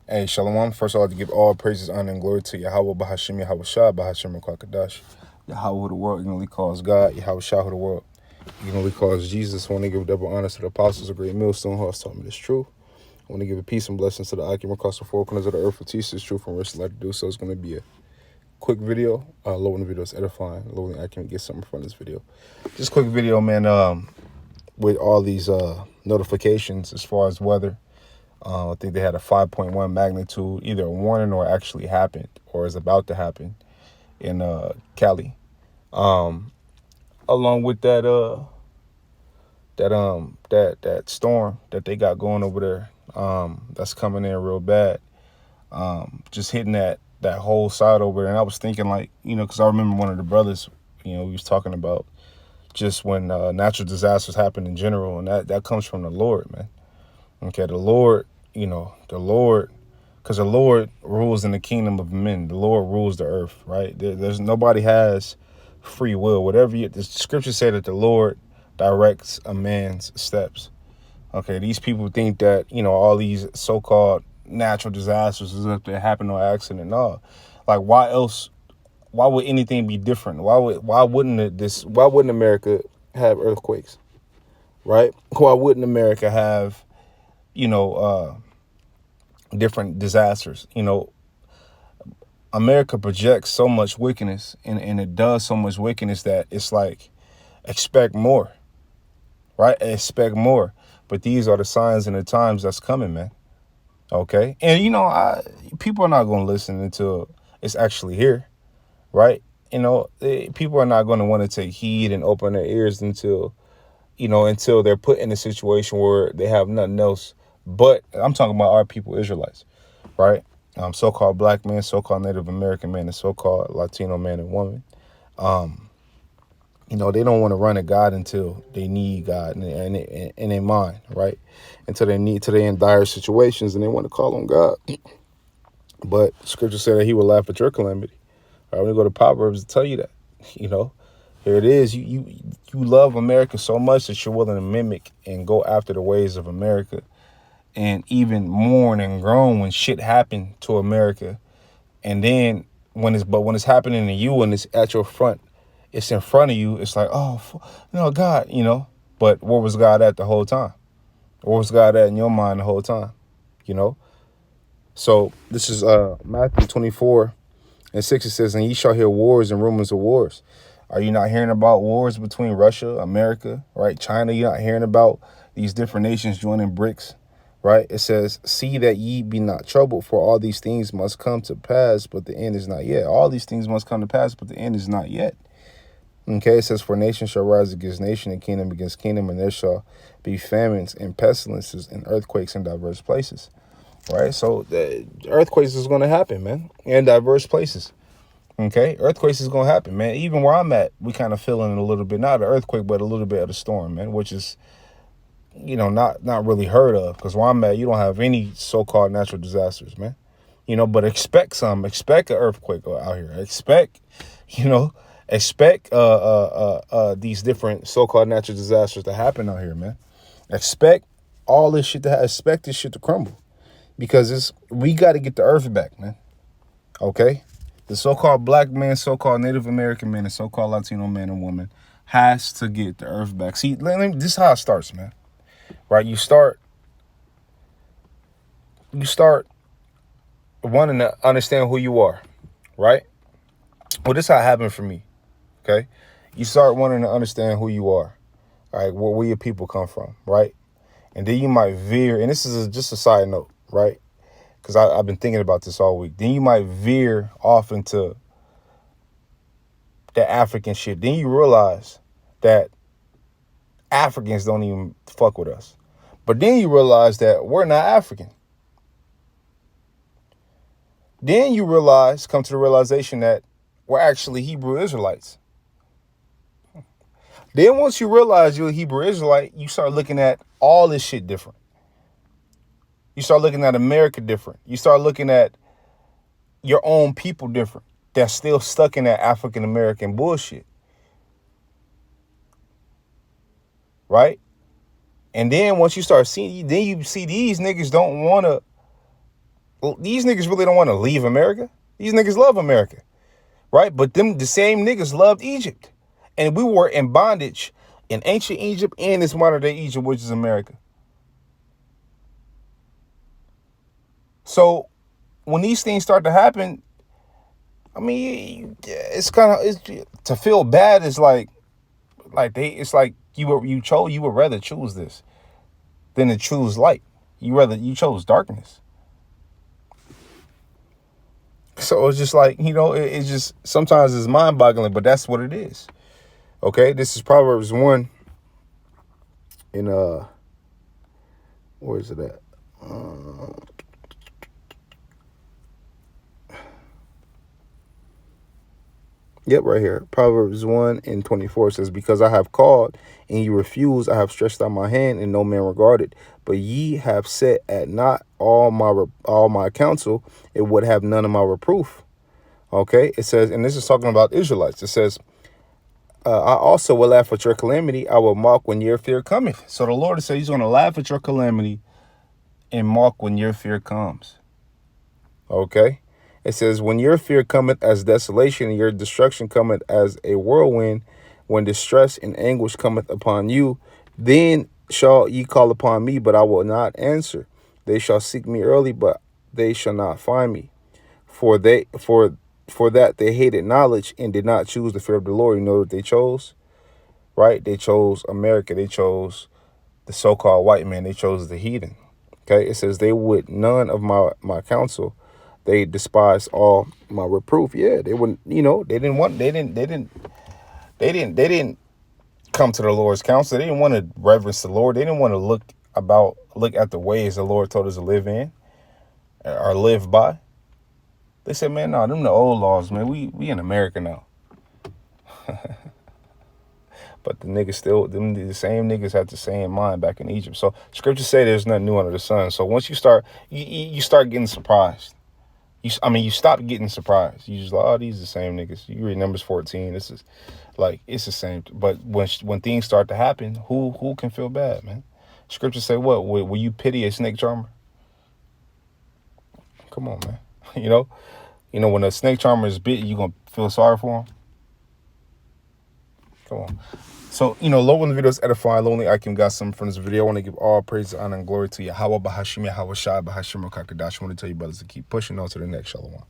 Hey, Shalom. First, I'd like to give all praises, honor, and glory to Yahweh, Bahashim, Yahweh Shah, Bahashim, Kwakadash. Yahweh who the world ignorantly calls God, Yahweh Shah who the world ignorantly calls Jesus. I want to give double honor to the apostles, a great millstone who has taught me this truth. I want to give a peace and blessings to the occupant across the four corners of the earth who teach this truth and risk like to do so. It's going to be a quick video. Low in the video is edifying. Low in the I can get something from this video. Just a quick video, man, with all these notifications as far as weather. I think they had a 5.1 magnitude, either a warning or actually happened or is about to happen in Cali. Along with that storm that they got going over there, that's coming in real bad. Just hitting that whole side over there. And I was thinking, like, because I remember one of the brothers, he was talking about just when natural disasters happen in general, and that comes from the Lord, man. Okay, the Lord, because the Lord rules in the kingdom of men. The Lord rules the earth, right? There's nobody has free will. The scriptures say that the Lord directs a man's steps. Okay, these people think that, all these so-called natural disasters is up there happen on accident. No, like, why else? Why would anything be different? Why wouldn't America have earthquakes, right? Why wouldn't America have different disasters? America projects so much wickedness and it does so much wickedness that it's like, expect more, right? Expect more. But these are the signs and the times that's coming, man. Okay. And, people are not going to listen until it's actually here, right? People are not going to want to take heed and open their ears until they're put in a situation where they have nothing else. But I'm talking about our people, Israelites, right? So-called black man, so-called Native American man, and so-called Latino man and woman. They don't want to run to God until they need God in their mind, right? Until they're in dire situations and they want to call on God. But scripture said that he will laugh at your calamity. Right? When you go to Proverbs to tell you that, here it is. You love America so much that you're willing to mimic and go after the ways of America, and even mourn and groan when shit happened to America. And then when it's happening to you and it's at your front, it's in front of you, it's like, oh, God, But where was God at the whole time? Where was God at in your mind the whole time? So this is Matthew 24:6. It says, and ye shall hear wars and rumors of wars. Are you not hearing about wars between Russia, America, right? China? You're not hearing about these different nations joining BRICS, right? It says, see that ye be not troubled, for all these things must come to pass, but the end is not yet. All these things must come to pass, but the end is not yet. Okay, it says, for nation shall rise against nation and kingdom against kingdom, and there shall be famines and pestilences and earthquakes in diverse places. Right? So the earthquakes is going to happen, man, in diverse places. Okay, earthquakes is going to happen, man. Even where I'm at, we kind of feeling it a little bit, not an earthquake, but a little bit of the storm, man, which is, not really heard of, because where I'm at, you don't have any so-called natural disasters, man. But expect an earthquake out here. Expect these different so-called natural disasters to happen out here, man. Expect all this shit expect this shit to crumble, because we got to get the earth back, man. Okay, the so-called black man, so-called Native American man, and so-called Latino man and woman has to get the earth back. See, this is how it starts, man. Right? You start wanting to understand who you are, right? Well, this is how it happened for me. Okay, you start wanting to understand who you are, all right, where your people come from, right? And then you might veer, and this is just a side note, right? Because I've been thinking about this all week. Then you might veer off into the African shit. Then you realize that Africans don't even fuck with us. But then you realize that we're not African. Then you come to the realization that we're actually Hebrew Israelites. Then once you realize you're a Hebrew Israelite, you start looking at all this shit different. You start looking at America different. You start looking at your own people different. That's still stuck in that African American bullshit. Right? And then once you start seeing, then you see these niggas don't want to these niggas really don't want to leave America. These niggas love America, right? But the same niggas loved Egypt. And we were in bondage in ancient Egypt and this modern day Egypt, which is America. So when these things start to happen, I mean, it's kind of, to feel bad is it's like you would rather choose this than to choose light. You chose darkness. So it's just like, it's just, sometimes it's mind boggling, but that's what it is. Okay. This is Proverbs 1 in, where is it at? Yep, right here. Proverbs 1:24 says, because I have called and you refuse, I have stretched out my hand and no man regarded. But ye have set at naught all my counsel, it would have none of my reproof. Okay, it says, and this is talking about Israelites. It says, I also will laugh at your calamity. I will mock when your fear cometh. So the Lord says he's going to laugh at your calamity and mock when your fear comes. Okay. It says, when your fear cometh as desolation, and your destruction cometh as a whirlwind, when distress and anguish cometh upon you, then shall ye call upon me, but I will not answer. They shall seek me early, but they shall not find me. For that they hated knowledge and did not choose the fear of the Lord. You know what they chose? Right? They chose America. They chose the so-called white man. They chose the heathen. Okay? It says they would none of my counsel. They despised all my reproof. Yeah, they wouldn't, they didn't come to the Lord's counsel. They didn't want to reverence the Lord. They didn't want to look at the ways the Lord told us to live in or live by. They said, man, no, them the old laws, man. We in America now. But the same niggas had the same mind back in Egypt. So scriptures say there's nothing new under the sun. So once you start getting surprised. You stop getting surprised. You just like, oh, these are the same niggas. You read Numbers 14. This is like, it's the same. But when things start to happen, who can feel bad, man? Scriptures say what? Will you pity a snake charmer? Come on, man. When a snake charmer is bit, you gonna feel sorry for him? Come on. So, Lord, when the video is edifying, lonely Akim got something from this video. I want to give all praise, honor, and glory to Yahweh, Bahashim, Yahweh Shai, Bahashim, Kakadash. I want to tell you brothers to keep pushing on to the next Shalom.